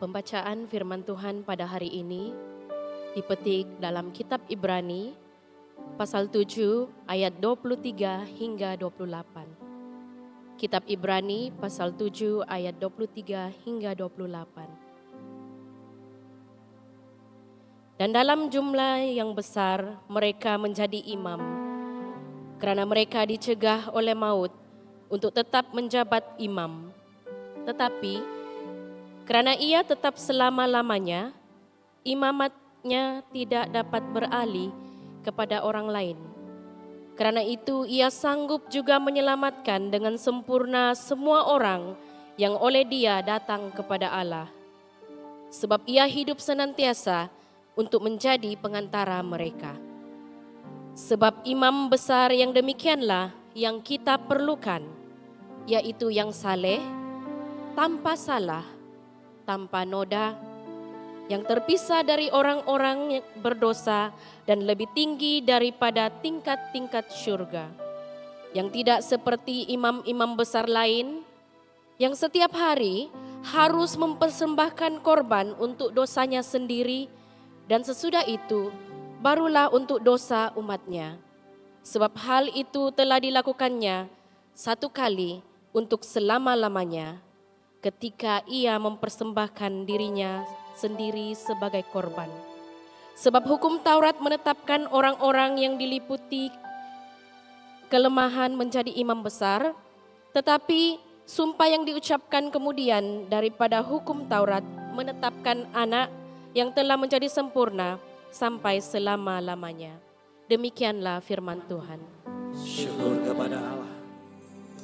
Pembacaan firman Tuhan pada hari ini dipetik dalam kitab Ibrani pasal 7 ayat 23 hingga 28. Kitab Ibrani pasal 7 ayat 23 hingga 28. Dan dalam jumlah yang besar mereka menjadi imam, kerana mereka dicegah oleh maut untuk tetap menjabat imam. Tetapi kerana ia tetap selama-lamanya, imamatnya tidak dapat beralih kepada orang lain. Kerana itu ia sanggup juga menyelamatkan dengan sempurna semua orang yang oleh dia datang kepada Allah. Sebab ia hidup senantiasa untuk menjadi pengantara mereka. Sebab imam besar yang demikianlah yang kita perlukan, yaitu yang saleh, tanpa salah, tanpa noda, yang terpisah dari orang-orang yang berdosa dan lebih tinggi daripada tingkat-tingkat syurga, yang tidak seperti imam-imam besar lain, yang setiap hari harus mempersembahkan korban untuk dosanya sendiri, dan sesudah itu barulah untuk dosa umatnya. Sebab hal itu telah dilakukannya satu kali untuk selama-lamanya, ketika ia mempersembahkan dirinya sendiri sebagai korban. Sebab hukum Taurat menetapkan orang-orang yang diliputi kelemahan menjadi imam besar, tetapi sumpah yang diucapkan kemudian daripada hukum Taurat menetapkan anak yang telah menjadi sempurna sampai selama-lamanya. Demikianlah firman Tuhan. Syukur kepada Allah.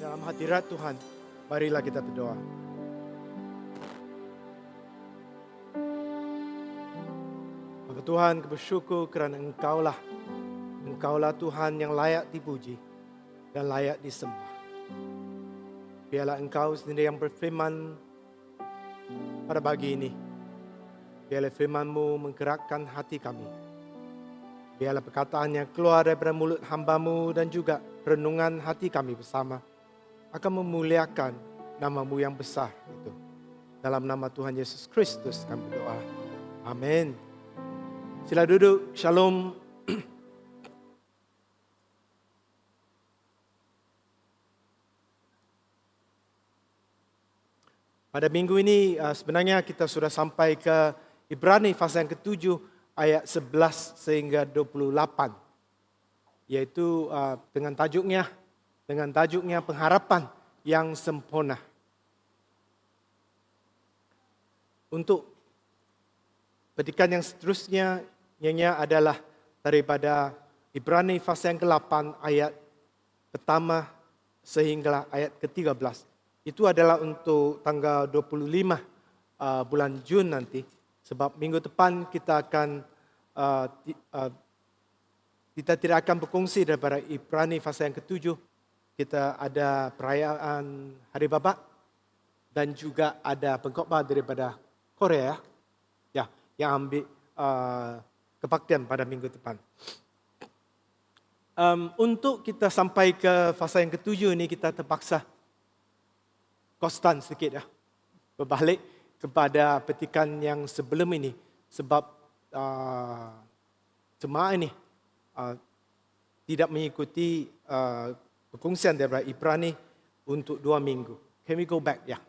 Dalam hadirat Tuhan, marilah kita berdoa. Bapa Tuhan, kami bersyukur kerana Engkaulah Tuhan yang layak dipuji dan layak disembah. Biarlah Engkau sendiri yang berfirman pada pagi ini. Biarlah firman-Mu menggerakkan hati kami. Biarlah perkataan yang keluar daripada mulut hamba-Mu dan juga renungan hati kami bersama akan memuliakan nama-Mu yang besar itu. Dalam nama Tuhan Yesus Kristus kami berdoa. Amin. Sila duduk. Shalom. Pada minggu ini sebenarnya kita sudah sampai ke Ibrani pasal yang ke-7 ayat 11 sehingga 28. Yaitu dengan tajuknya pengharapan yang sempurna. Untuk petikan yang seterusnya adalah daripada Ibrani pasal yang ke-8 ayat pertama sehingga ayat ke-13. Itu adalah untuk tanggal 25 bulan Jun nanti. Sebab minggu depan kita tidak akan berkongsi daripada Ibrani pasal yang ke-7. Kita ada perayaan Hari Bapa dan juga ada pengkhotbah daripada Korea yang ambil kebaktian pada minggu depan. Untuk kita sampai ke fasa yang ke-7 ini kita terpaksa konstan sedikit berbalik kepada petikan yang sebelum ini sebab jemaah ini tidak mengikuti perkongsian daripada Ibrani untuk 2 minggu. Can we go back? Ya.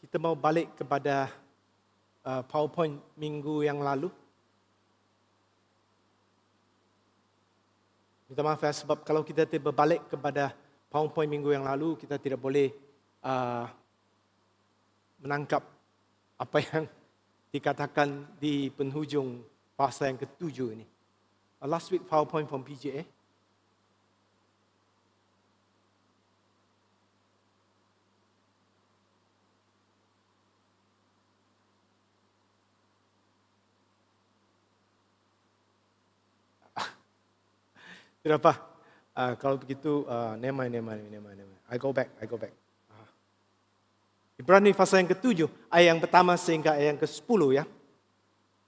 Kita mau balik kepada PowerPoint minggu yang lalu. Minta maaf sebab kalau kita berbalik kepada PowerPoint minggu yang lalu, kita tidak boleh menangkap apa yang dikatakan di penghujung pasal yang ke-7 ini. Last week PowerPoint from PJA. Tidak apa. Kalau begitu, never mind. I go back. Ibrani pasal yang ke-7, ayat yang pertama sehingga ayat yang ke-10 ya.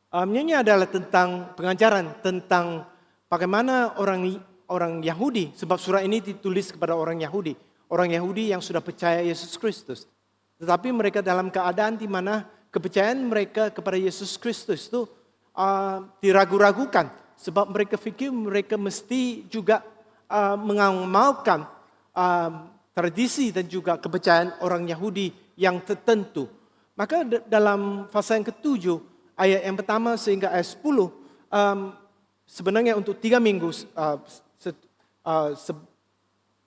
Ini adalah tentang pengajaran tentang bagaimana orang Yahudi, sebab surah ini ditulis kepada orang Yahudi yang sudah percaya Yesus Kristus. Tetapi mereka dalam keadaan di mana kepercayaan mereka kepada Yesus Kristus itu diragu-ragukan, sebab mereka fikir mereka mesti juga mengamalkan tradisi dan juga kepercayaan orang Yahudi yang tertentu. Maka dalam pasal yang ke-7, ayat yang pertama sehingga ayat 10, sebenarnya untuk 3 minggu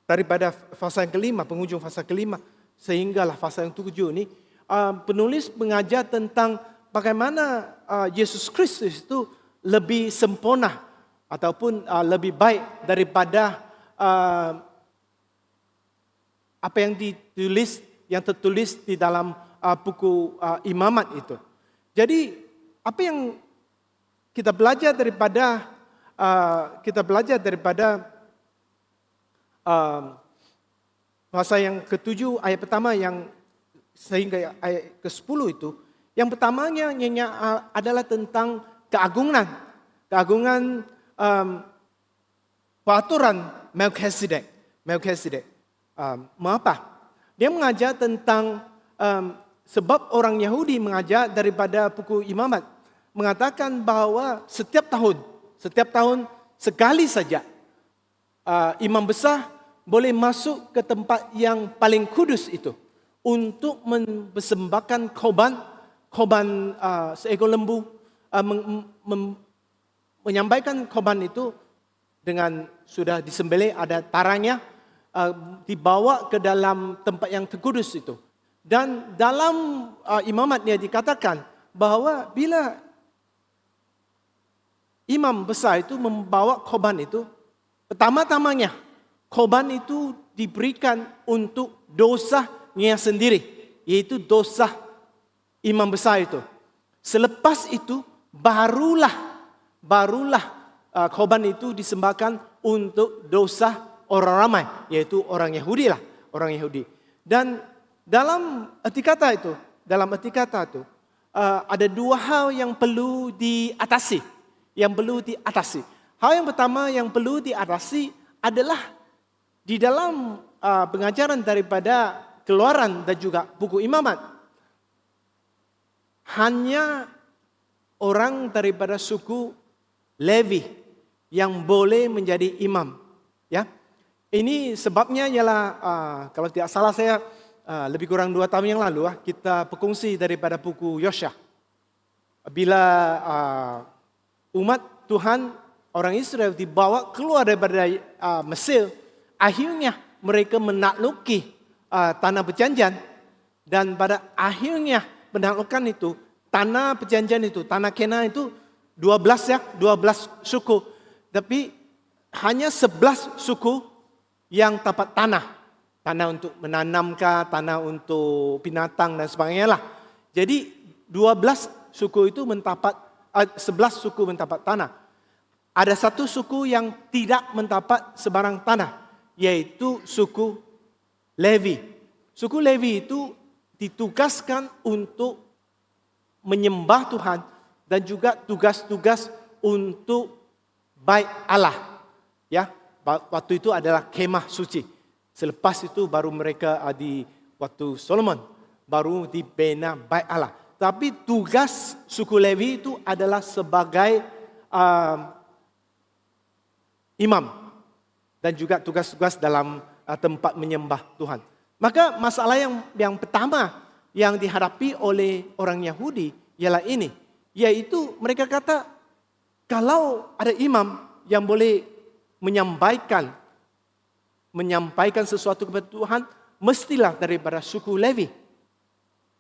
daripada fasa yang kelima, penghujung fasa kelima, sehinggalah fasa yang ke-7 ini, penulis mengajar tentang bagaimana Yesus Kristus itu lebih sempurna ataupun lebih baik daripada apa yang tertulis di dalam buku Imamat itu. Jadi apa yang kita belajar daripada pasal yang ke-7 ayat pertama yang sehingga ayat ke-10 itu, yang pertamanya adalah tentang keagungan peraturan Melkisedek. Mengapa? Dia mengajar tentang sebab orang Yahudi mengajar daripada buku Imamat mengatakan bahwa setiap tahun sekali saja imam besar boleh masuk ke tempat yang paling kudus itu untuk mempersembahkan korban seekor lembu, menyampaikan korban itu dengan sudah disembelih, ada taranya, dibawa ke dalam tempat yang terkudus itu. Dan dalam imamatnya dikatakan bahwa bila imam besar itu membawa korban itu, pertama-tamanya korban itu diberikan untuk dosanya sendiri, yaitu dosa imam besar itu. Selepas itu barulah korban itu disembahkan untuk dosa orang ramai, yaitu orang Yahudi. Dan dalam erti kata itu, ada 2 hal yang perlu diatasi. Hal yang pertama yang perlu diatasi adalah di dalam pengajaran daripada Keluaran dan juga buku Imamat, hanya orang daripada suku Levi yang boleh menjadi imam. Ya, ini sebabnya ialah kalau tidak salah saya lebih kurang 2 tahun yang lalu kita berkongsi daripada buku Yosha. Bila umat Tuhan orang Israel dibawa keluar daripada Mesir, akhirnya mereka menakluki tanah perjanjian, dan pada akhirnya penaklukan itu tanah perjanjian itu, tanah Kenan itu 12 suku, tapi hanya 11 suku yang dapat tanah untuk menanamkan, tanah untuk binatang dan sebagainya lah. Jadi 12 suku itu mendapat 11 suku mendapat tanah. Ada 1 suku yang tidak mendapat sebarang tanah, yaitu suku Levi. Suku Levi itu ditugaskan untuk menyembah Tuhan dan juga tugas-tugas untuk bait Allah. Ya, waktu itu adalah kemah suci. Selepas itu baru mereka di waktu Solomon baru dibina bait Allah. Tapi tugas suku Levi itu adalah sebagai imam dan juga tugas-tugas dalam tempat menyembah Tuhan. Maka masalah yang pertama yang dihadapi oleh orang Yahudi ialah ini, yaitu mereka kata kalau ada imam yang boleh menyampaikan sesuatu kepada Tuhan, mestilah daripada suku Levi.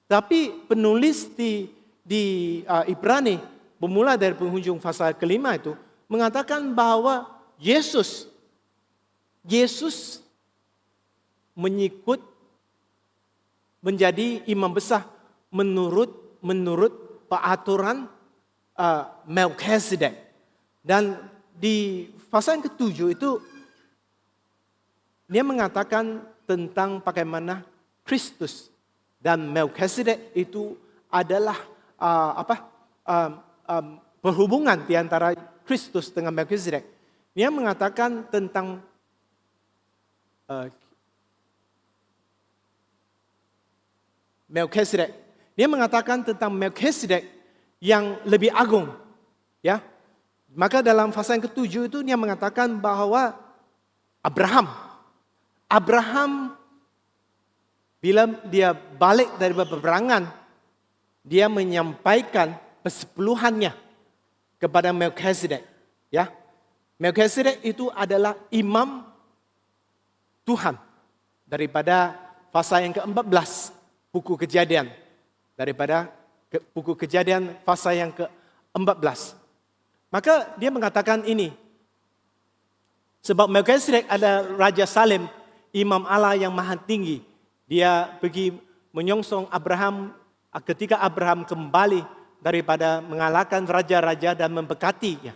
Tapi penulis di Ibrani bermula dari penghujung pasal kelima itu mengatakan bahwa Yesus menjadi imam besar menurut peraturan Melkisedek. Dan di pasal yang ke-7 itu dia mengatakan tentang bagaimana Kristus Dan Melkisedek itu adalah perhubungan di antara Kristus dengan Melkisedek. Dia mengatakan tentang Melkisedek. Dia mengatakan tentang Melkisedek yang lebih agung. Ya. Maka dalam pasal yang ke-7 itu dia mengatakan bahwa Abraham bila dia balik dari peperangan, dia menyampaikan persepuluhannya kepada Melkisedek. Ya. Melkisedek itu adalah imam Tuhan daripada pasal yang ke-14 buku Kejadian. Daripada buku Kejadian pasal yang ke-14. Maka dia mengatakan ini. Sebab Melkisedek adalah Raja Salem, imam Allah yang maha tinggi. Dia pergi menyongsong Abraham ketika Abraham kembali daripada mengalahkan raja-raja dan memberkatinya.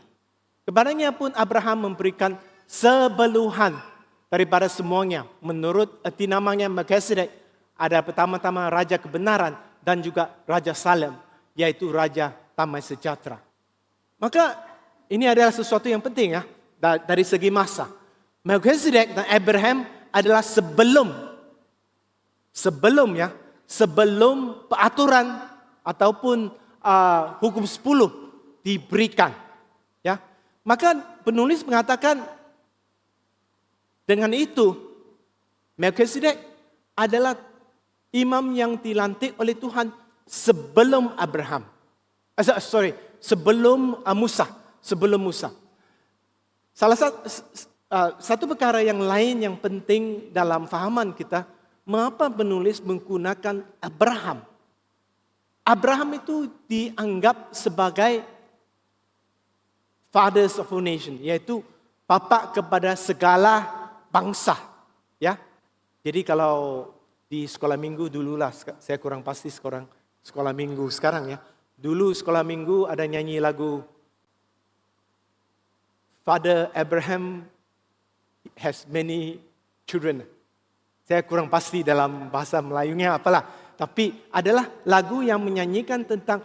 Kepadanya pun Abraham memberikan sebeluhan daripada semuanya. Menurut erti namanya Melkisedek, ada pertama-tama Raja Kebenaran dan juga Raja Salem, yaitu Raja Damai Sejahtera. Maka ini adalah sesuatu yang penting ya dari segi masa. Melkisedek dan Abraham adalah sebelum peraturan ataupun hukum 10 diberikan. Ya, maka penulis mengatakan dengan itu Melkisedek adalah imam yang dilantik oleh Tuhan sebelum Abraham. Sebelum Musa. Salah satu perkara yang lain yang penting dalam fahaman kita, mengapa penulis menggunakan Abraham? Abraham itu dianggap sebagai fathers of a nation, yaitu bapa kepada segala bangsa. Ya, jadi kalau di sekolah minggu dululah, saya kurang pasti sekolah minggu sekarang ya. Dulu sekolah minggu ada nyanyi lagu Father Abraham has many children. Saya kurang pasti dalam bahasa Melayunya apalah. Tapi adalah lagu yang menyanyikan tentang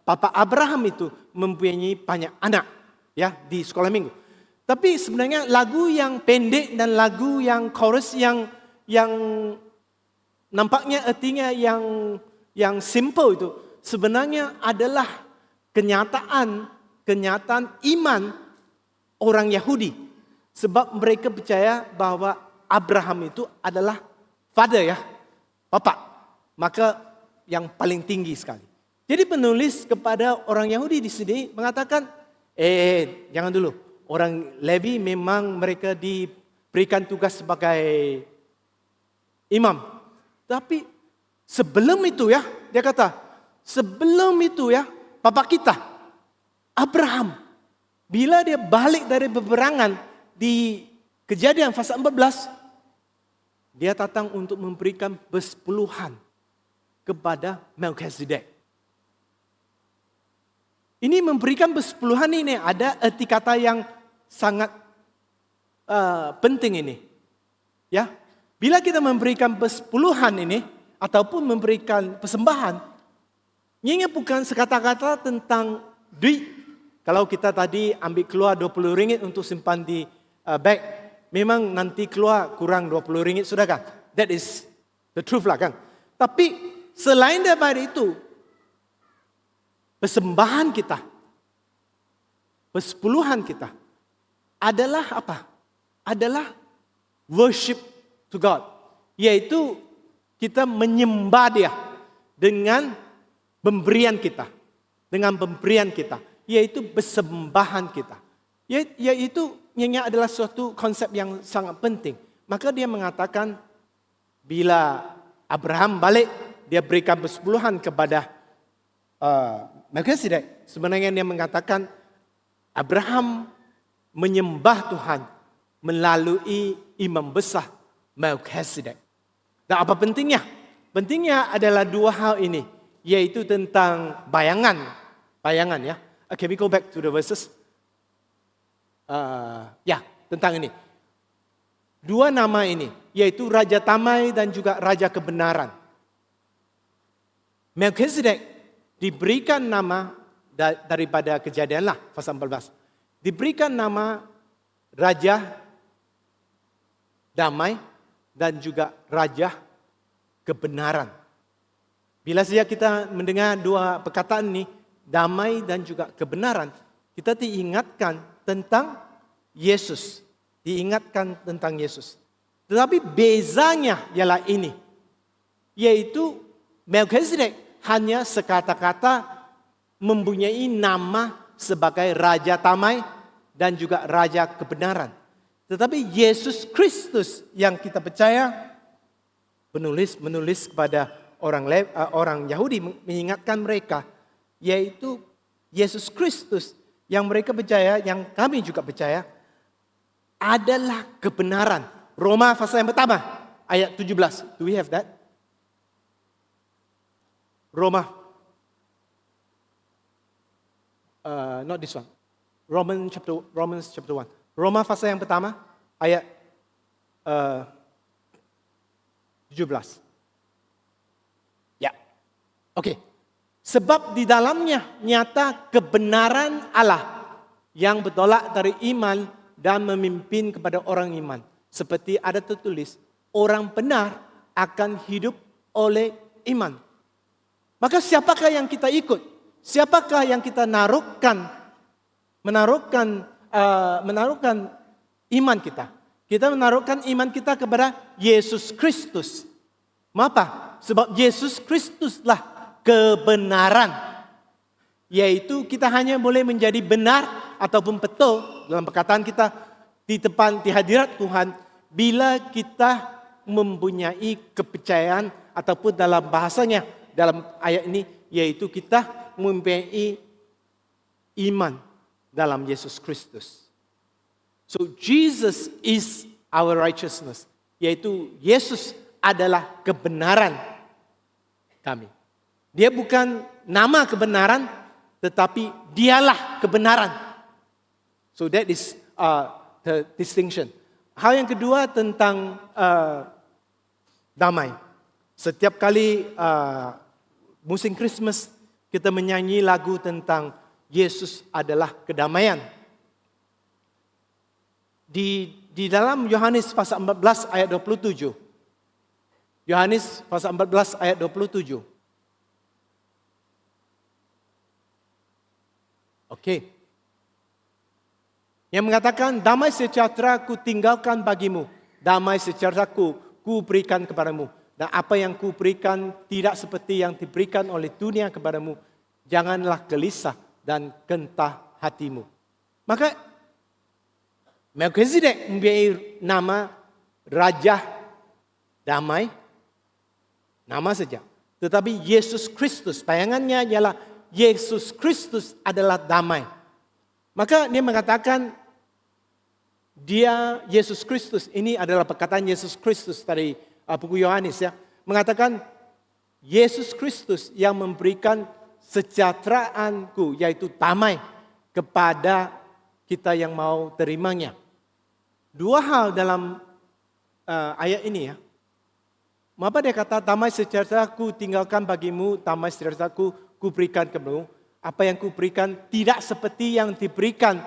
Papa Abraham itu mempunyai banyak anak ya di sekolah minggu. Tapi sebenarnya lagu yang pendek dan lagu yang chorus yang nampaknya artinya yang simple itu sebenarnya adalah kenyataan iman orang Yahudi. Sebab mereka percaya bahwa Abraham itu adalah father ya, bapa. Maka yang paling tinggi sekali. Jadi penulis kepada orang Yahudi di sini mengatakan, jangan dulu. Orang Levi memang mereka diberikan tugas sebagai imam. Tapi sebelum itu ya, dia kata, sebelum itu ya, bapa kita, Abraham, bila dia balik dari peperangan di Kejadian pasal 14, dia datang untuk memberikan persepuluhan kepada Melkisedek. Ini memberikan persepuluhan ini ada erti kata yang sangat penting ini. Ya, bila kita memberikan persepuluhan ini ataupun memberikan persembahan, ini bukan sekata-kata tentang duit. Kalau kita tadi ambil keluar 20 ringgit untuk simpan di bag, memang nanti keluar kurang 20 ringgit sudah kan? That is the truth lah kan. Tapi selain daripada itu, persembahan kita, persepuluhan kita adalah apa? Adalah worship to God. Yaitu kita menyembah Dia dengan pemberian kita. Dengan pemberian kita. Yaitu persembahan kita. Yaitu adalah suatu konsep yang sangat penting. Maka dia mengatakan bila Abraham balik, dia berikan persepuluhan kepada Melkisedek. Sebenarnya dia mengatakan Abraham menyembah Tuhan melalui imam besar Melkisedek. Dan apa pentingnya? Pentingnya adalah dua hal ini, yaitu tentang bayangan ya. Okay, we go back to the verses. Tentang ini. Dua nama ini, yaitu Raja Damai dan juga Raja Kebenaran. Melkisedek diberikan nama daripada Kejadian lah, pasal 14. Diberikan nama Raja Damai dan juga Raja Kebenaran. Bila saja kita mendengar dua perkataan ini, damai dan juga kebenaran, kita diingatkan tentang Yesus. Diingatkan tentang Yesus. Tetapi bezanya ialah ini, yaitu Melkisedek hanya sekata-kata mempunyai nama sebagai Raja Damai dan juga Raja Kebenaran. Tetapi Yesus Kristus yang kita percaya, menulis kepada orang Yahudi mengingatkan mereka, yaitu Yesus Kristus yang mereka percaya, yang kami juga percaya, adalah kebenaran. Roma pasal yang pertama, ayat 17. Do we have that? Roma. Not this one. Romans chapter 1. Roma pasal yang pertama, ayat 17. Ya. Oke. Sebab di dalamnya nyata kebenaran Allah yang bertolak dari iman dan memimpin kepada orang iman. Seperti ada tertulis, orang benar akan hidup oleh iman. Maka siapakah yang kita ikut? Siapakah yang kita menaruhkan iman kita? Kita menaruhkan iman kita kepada Yesus Kristus. Mengapa? Sebab Yesus Kristuslah kebenaran. Yaitu kita hanya boleh menjadi benar ataupun betul dalam perkataan kita di hadirat Tuhan bila kita mempunyai kepercayaan ataupun dalam bahasanya dalam ayat ini, yaitu kita mempunyai iman dalam Yesus Kristus. So Jesus is our righteousness, yaitu Yesus adalah kebenaran kami. Dia bukan nama kebenaran, tetapi dialah kebenaran. So that is the distinction. Hal yang kedua tentang damai. Setiap kali musim Christmas kita menyanyi lagu tentang Yesus adalah kedamaian. Di dalam Yohanes pasal 14 ayat 27. Yohanes pasal 14 ayat 27. Okey. Yang mengatakan, damai sejahtera ku tinggalkan bagimu. Damai sejahtera ku berikan kepadamu. Dan apa yang ku berikan tidak seperti yang diberikan oleh dunia kepadamu. Janganlah gelisah dan gentah hatimu. Maka Melkisedek mempunyai nama Raja Damai. Nama saja. Tetapi Yesus Kristus, bayangannya ialah Yesus Kristus adalah damai. Maka dia mengatakan Yesus Kristus, ini adalah perkataan Yesus Kristus dari buku Yohanes ya. Mengatakan Yesus Kristus yang memberikan sejahteraanku, yaitu damai kepada kita yang mau terimanya. Dua hal dalam ayat ini ya. Mengapa dia kata damai sejahtera ku tinggalkan bagimu, damai sejahtera ku berikan kepadamu. Apa yang ku berikan tidak seperti yang diberikan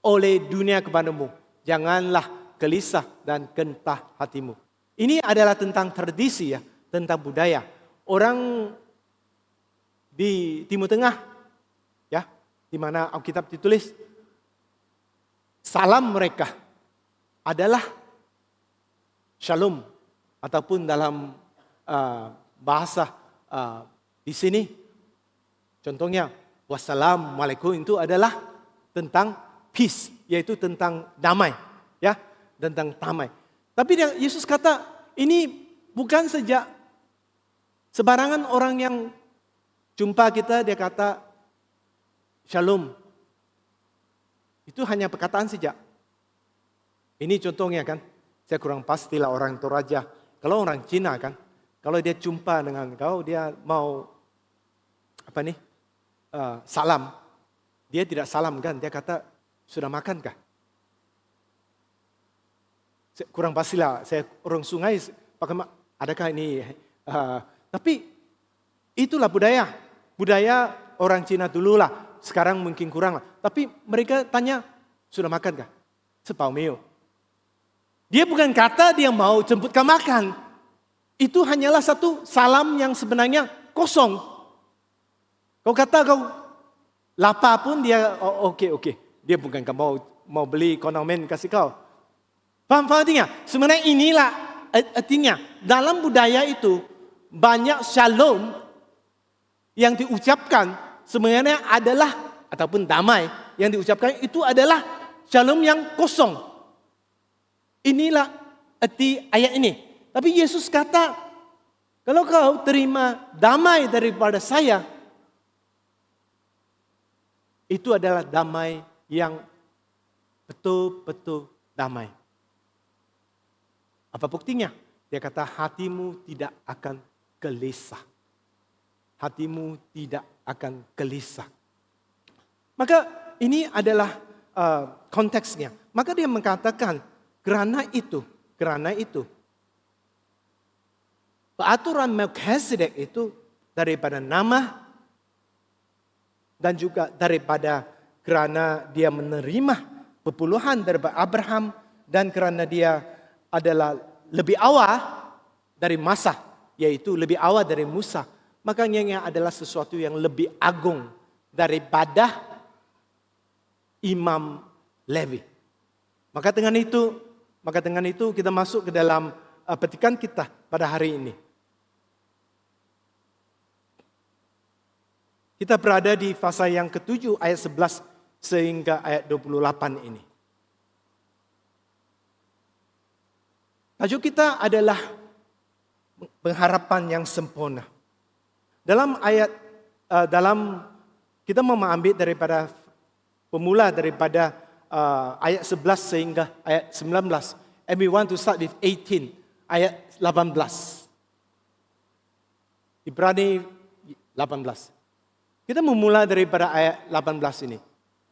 oleh dunia kepadamu. Janganlah gelisah dan gentah hatimu. Ini adalah tentang tradisi ya, tentang budaya. Orang di Timur Tengah ya, di mana Alkitab ditulis salam mereka adalah shalom ataupun dalam bahasa di sini contohnya wassalamualaikum itu adalah tentang peace, yaitu tentang damai, ya, tentang damai. Tapi Yesus kata ini bukan saja sebarangan orang yang jumpa kita dia kata shalom. Itu hanya perkataan saja. Ini contohnya kan, saya kurang pastilah orang Toraja. Kalau orang Cina kan, kalau dia jumpa dengan kau, dia mau salam. Dia tidak salam kan, dia kata sudah makan kah? Kurang pastilah, saya orang sungai, adakah ini? Tapi Itulah budaya. Budaya orang Cina dulu lah. Sekarang mungkin kurang lah. Tapi mereka tanya, sudah makan kah? Sepau meo. Dia bukan kata dia mau jemputkan makan. Itu hanyalah satu salam yang sebenarnya kosong. Kau kata kau lapar pun dia, oh, oke. Dia bukan mau beli kondomen kasih kau. Faham artinya? Sebenarnya inilah artinya. Dalam budaya itu banyak shalom yang diucapkan sebenarnya adalah, ataupun damai yang diucapkan itu adalah shalom yang kosong. Inilah arti ayat ini. Tapi Yesus kata, kalau kau terima damai daripada saya, itu adalah damai yang betul-betul damai. Apa buktinya? Dia kata hatimu tidak akan gelisah. Hatimu tidak akan gelisah. Maka ini adalah konteksnya. Maka dia mengatakan karena itu peraturan Melkisedek itu daripada nama dan juga daripada kerana dia menerima pepuluhan daripada Abraham dan kerana dia adalah lebih awal dari masa, yaitu lebih awal dari Musa. Makanya adalah sesuatu yang lebih agung daripada Imam Levi. Maka dengan itu kita masuk ke dalam petikan kita pada hari ini. Kita berada di fasa yang ke-7 ayat 11 sehingga ayat 28 ini. Tajuk kita adalah pengharapan yang sempurna. Dalam kita mau mengambil daripada pemula daripada ayat 11 sehingga ayat 19. And we want to start with 18, ayat 18. Ibrani 18. Kita memulai daripada ayat 18 ini.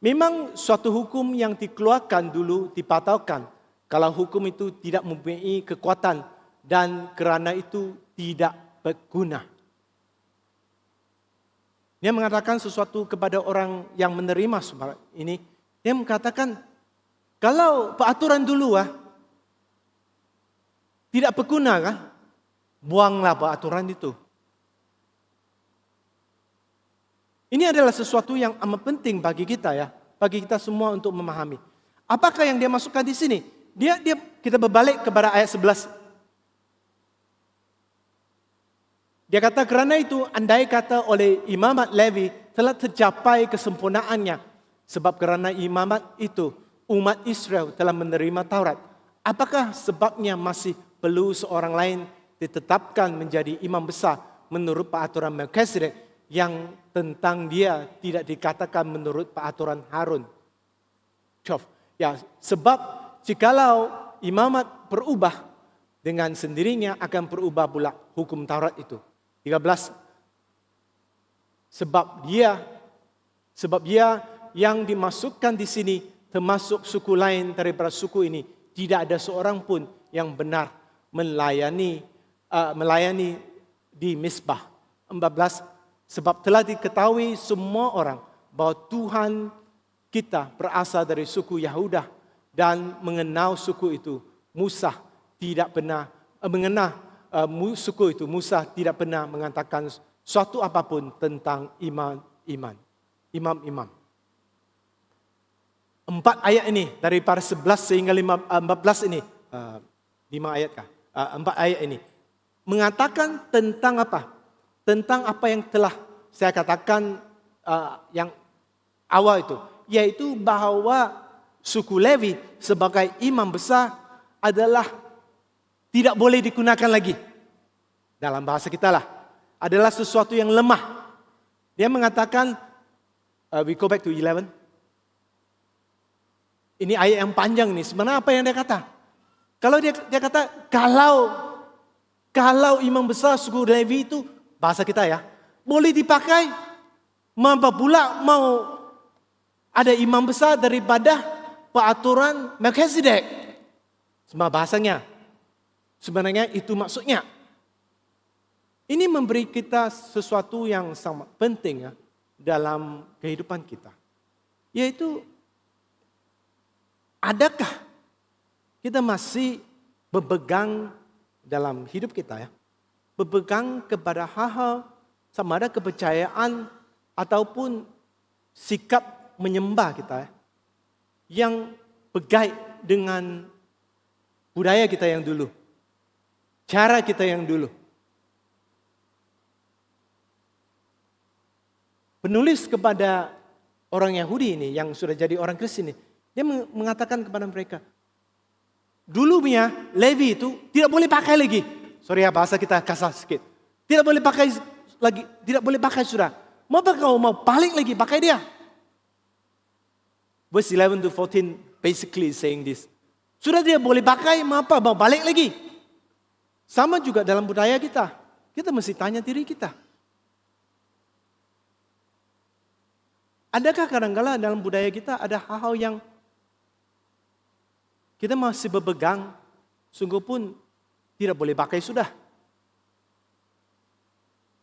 Memang suatu hukum yang dikeluarkan dulu dipataukan kalau hukum itu tidak mempunyai kekuatan dan kerana itu tidak berguna. Dia mengatakan sesuatu kepada orang yang menerima ini. Dia mengatakan kalau peraturan dulu tidak berguna kan, buanglah peraturan itu. Ini adalah sesuatu yang amat penting bagi kita bagi kita semua untuk memahami. Apakah yang dia masukkan di sini? Kita berbalik kepada ayat 11. Dia kata kerana itu andai kata oleh imamat Levi telah tercapai kesempurnaannya. Sebab kerana imamat itu umat Israel telah menerima Taurat. Apakah sebabnya masih perlu seorang lain ditetapkan menjadi imam besar menurut peraturan Melkisedek yang tentang dia tidak dikatakan menurut peraturan Harun. Sebab jikalau imamat berubah dengan sendirinya akan berubah pula hukum Taurat itu. 13. Sebab dia yang dimasukkan di sini termasuk suku lain daripada suku ini, tidak ada seorang pun yang benar melayani di Mizpah. 14. Sebab telah diketahui semua orang bahwa Tuhan kita berasal dari suku Yahuda dan mengenal suku itu Musa tidak pernah Musa tidak pernah mengatakan suatu apapun tentang imam-imam. 4 ayat ini daripada 11 sehingga 14 ini 5 ayat kah? 4 ayat ini mengatakan tentang apa? Tentang apa yang telah saya katakan yang awal itu. Yaitu bahawa suku Levi sebagai imam besar adalah tidak boleh digunakan lagi. Dalam bahasa kita lah. Adalah sesuatu yang lemah. Dia mengatakan, we go back to 11. Ini ayat yang panjang nih. Sebenarnya apa yang dia kata? Kalau dia kata, kalau imam besar suku Levi itu, bahasa kita boleh dipakai. Mengapa pula mau ada imam besar daripada peraturan Melkisedek? Semua bahasanya. Sebenarnya itu maksudnya. Ini memberi kita sesuatu yang sangat penting ya dalam kehidupan kita. Yaitu, adakah kita masih berpegang dalam hidup kita ya? Berpegang kepada hal-hal sama ada kepercayaan ataupun sikap menyembah kita ya, yang berkait dengan budaya kita yang dulu, cara kita yang dulu. Penulis kepada orang Yahudi ini yang sudah jadi orang Kristen ini, dia mengatakan kepada mereka, dulu punya Levi itu tidak boleh pakai lagi. Sorry ya, bahasa kita kasar sedikit. Tidak boleh pakai lagi, tidak boleh pakai sudah. Mengapa kau mau balik lagi pakai dia? Verse 11 to 14 basically saying this. Sudah dia boleh pakai, mengapa mau balik lagi? Sama juga dalam budaya kita. Kita mesti tanya diri kita. Adakah kadang-kala dalam budaya kita ada hal-hal yang kita masih berpegang, sungguh pun tidak boleh pakai sudah.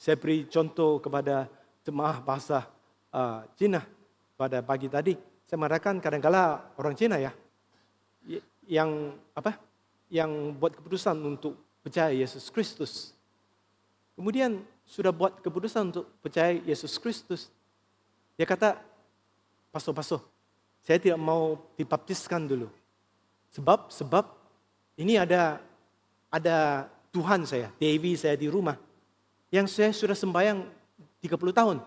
Saya beri contoh kepada jemaah bahasa Cina pada pagi tadi. Saya mengatakan kadang-kala orang Cina ya, yang buat keputusan untuk percaya Yesus Kristus. Kemudian sudah buat keputusan untuk percaya Yesus Kristus. Dia kata, pastor, saya tidak mau dibaptiskan dulu. Sebab ini ada Tuhan saya, Dewi saya di rumah. Yang saya sudah sembahyang 30 tahun.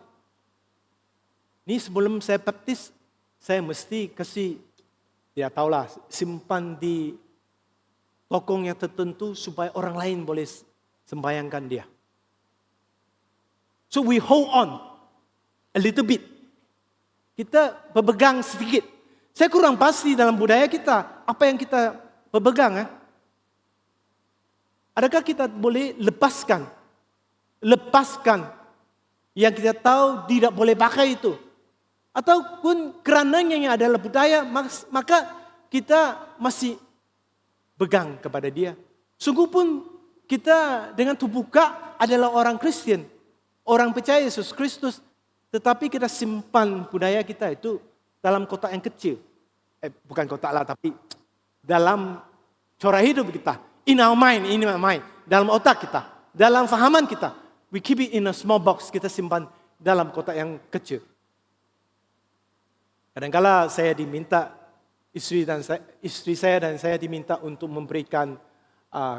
Ini sebelum saya baptis, saya mesti kasih, tidak tahulah, simpan di tokong yang tertentu supaya orang lain boleh sembahyangkan dia. So we hold on a little bit. Kita berpegang sedikit. Saya kurang pasti dalam budaya kita, apa yang kita berpegang. Adakah kita boleh lepaskan yang kita tahu tidak boleh pakai itu. Ataupun kerananya adalah budaya, maka kita masih pegang kepada dia. Sungguh pun kita dengan terbuka adalah orang Kristen, orang percaya Yesus Kristus, tetapi kita simpan budaya kita itu dalam kotak yang kecil. Bukan kotak lah, tapi dalam cara hidup kita. In our mind, dalam otak kita, dalam fahaman kita. We keep it in a small box, kita simpan dalam kotak yang kecil. Kadang-kala saya diminta, istri saya dan saya diminta untuk memberikan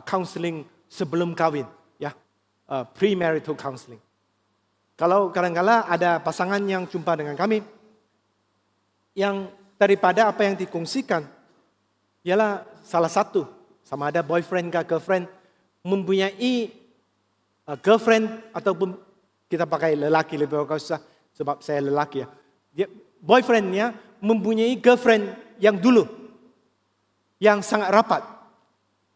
counseling sebelum kawin, ya, premarital counseling. Kalau kadang-kala ada pasangan yang jumpa dengan kami, yang daripada apa yang dikongsikan, ialah salah satu, sama ada boyfriend ke girlfriend, mempunyai girlfriend ataupun kita pakai lelaki lebih bagus sebab saya lelaki ya. Dia, boyfriendnya mempunyai girlfriend yang dulu, yang sangat rapat.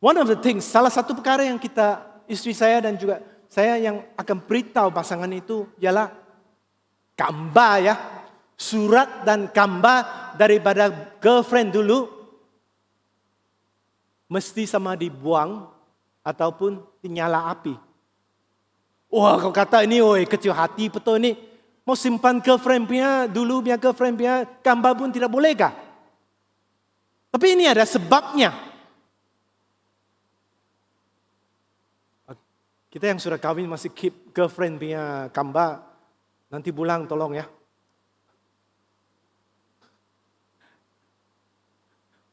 One of the things, salah satu perkara yang kita, istri saya dan juga saya yang akan beritahu pasangan itu ialah gambar ya, surat dan gambar daripada girlfriend dulu mesti sama dibuang ataupun dinyala api. Wah, kau kata ini, oi kecil hati betul ni. Mau simpan girlfriend punya, dulu punya girlfriend punya gambar pun tidak boleh kah? Tapi ini ada sebabnya. Kita yang sudah kawin masih keep girlfriend punya gambar, nanti pulang tolong ya.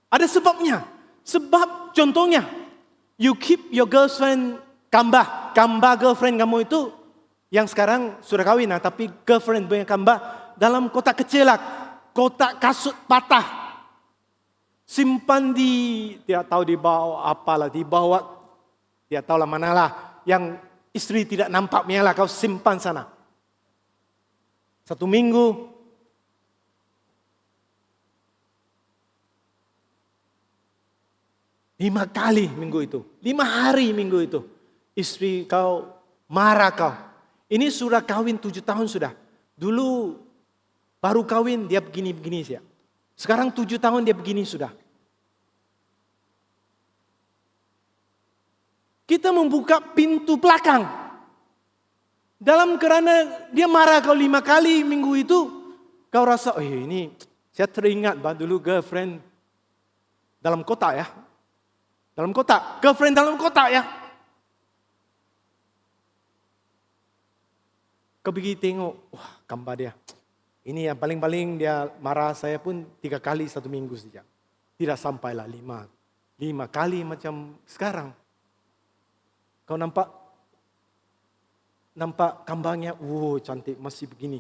Ada sebabnya. Sebab contohnya, you keep your girlfriend gambar girlfriend kamu itu yang sekarang sudah kawin, tapi girlfriend punya gambar dalam kotak kecil lah, kotak kasut patah, simpan di, tidak tahu di bawah apalah, di bawah, tidak tahu lah mana lah, yang istri tidak nampak punya lah, kau simpan sana. 1 minggu, lima kali minggu itu, 5 hari minggu itu, istri kau marah kau. Ini sudah kawin 7 tahun sudah. Dulu baru kawin dia begini-begini saja. Sekarang 7 tahun dia begini sudah. Kita membuka pintu belakang. dalam kerana dia marah kau 5 kali minggu itu, kau rasa, oh ini saya teringat dulu girlfriend dalam kotak ya. Dalam kotak, girlfriend dalam kotak ya. Kau pergi tengok, wah gambar dia. Ini yang paling-paling dia marah saya pun 3 kali 1 minggu saja. Tidak sampailah 5 kali macam sekarang. Kau nampak gambarnya, cantik masih begini.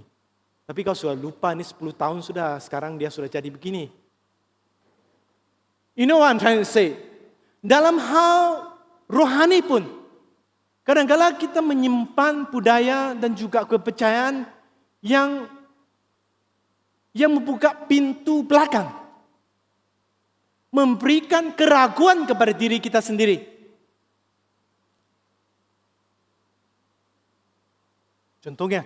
Tapi kau sudah lupa, ini 10 tahun sudah, sekarang dia sudah jadi begini. You know what I'm trying to say? Dalam hal rohani pun, kadang-kadang kita menyimpan budaya dan juga kepercayaan yang membuka pintu belakang. Memberikan keraguan kepada diri kita sendiri. Contohnya.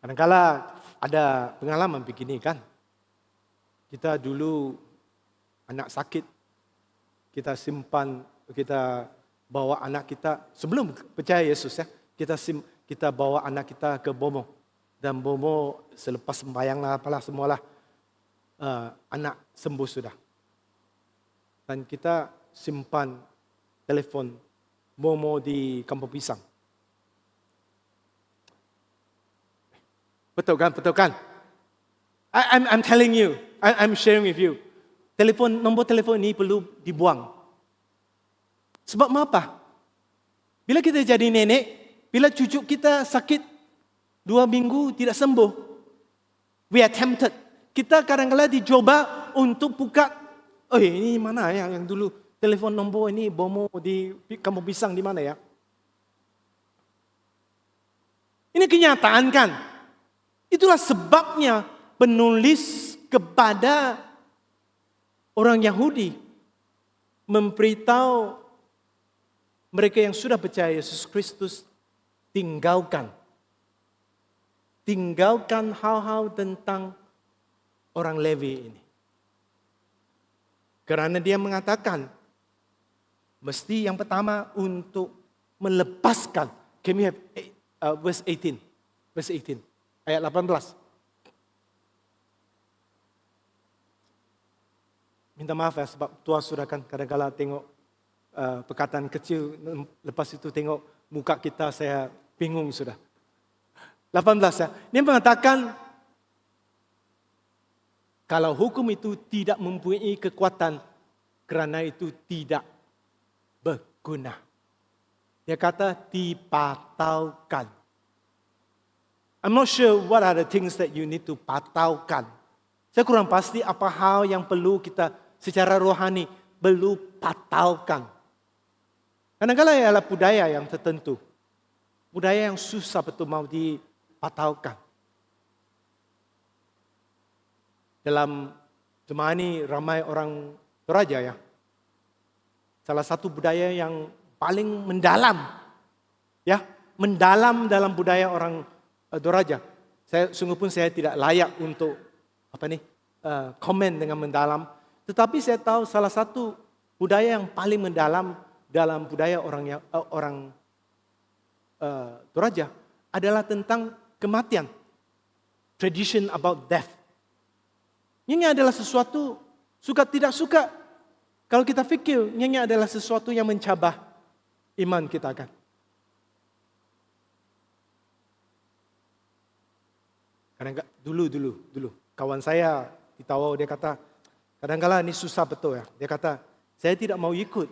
Kadang-kadang ada pengalaman begini kan. Kita dulu anak sakit, kita bawa anak kita, sebelum percaya Yesus ya, kita bawa anak kita ke Bomo. Dan Bomo selepas sembahyang lah, apalah semualah, anak sembuh sudah. Dan kita simpan telefon Bomo di Kampung Pisang. Betul kan? I'm telling you, I'm sharing with you. Nombor telefon ini perlu dibuang. Sebab apa? Bila kita jadi nenek, bila cucu kita sakit 2 minggu tidak sembuh, we are tempted. Kita kadang-kadang dicoba untuk buka, ini mana ya yang dulu telefon nombor ini Bomo di Kampung Pisang di mana ya? Ini kenyataan kan? Itulah sebabnya penulis kepada orang Yahudi memberitahu mereka yang sudah percaya Yesus Kristus, tinggalkan hal-hal tentang orang Lewi ini. Karena dia mengatakan, mesti yang pertama untuk melepaskan. Can we have verse 18? Verse 18, ayat 18. Minta maaf ya, sebab tua sudah kan kadang-kadang tengok perkataan kecil, lepas itu tengok muka kita, saya bingung sudah. 18 ya, dia mengatakan, kalau hukum itu tidak mempunyai kekuatan, kerana itu tidak berguna. Dia kata dipataukan. I'm not sure what are the things that you need to pataukan. Saya kurang pasti apa hal yang perlu kita secara rohani perlu pataukan. Kadang-kadang ialah budaya yang tertentu. Budaya yang susah betul mau dipataukan. Dalam jemaah ini ramai orang Toraja ya. Salah satu budaya yang paling mendalam. Ya, mendalam dalam budaya orang Toraja. Sungguh pun saya tidak layak untuk komen dengan mendalam. Tetapi saya tahu salah satu budaya yang paling mendalam dalam budaya orang Toraja adalah tentang kematian. Tradition about death. Ini adalah sesuatu, suka tidak suka, kalau kita fikir, ini adalah sesuatu yang mencabar iman kita kan. Kadang-kadang dulu kawan saya di Tawau, dia kata, kadang-kadang ini susah betul ya. Dia kata, saya tidak mau ikut.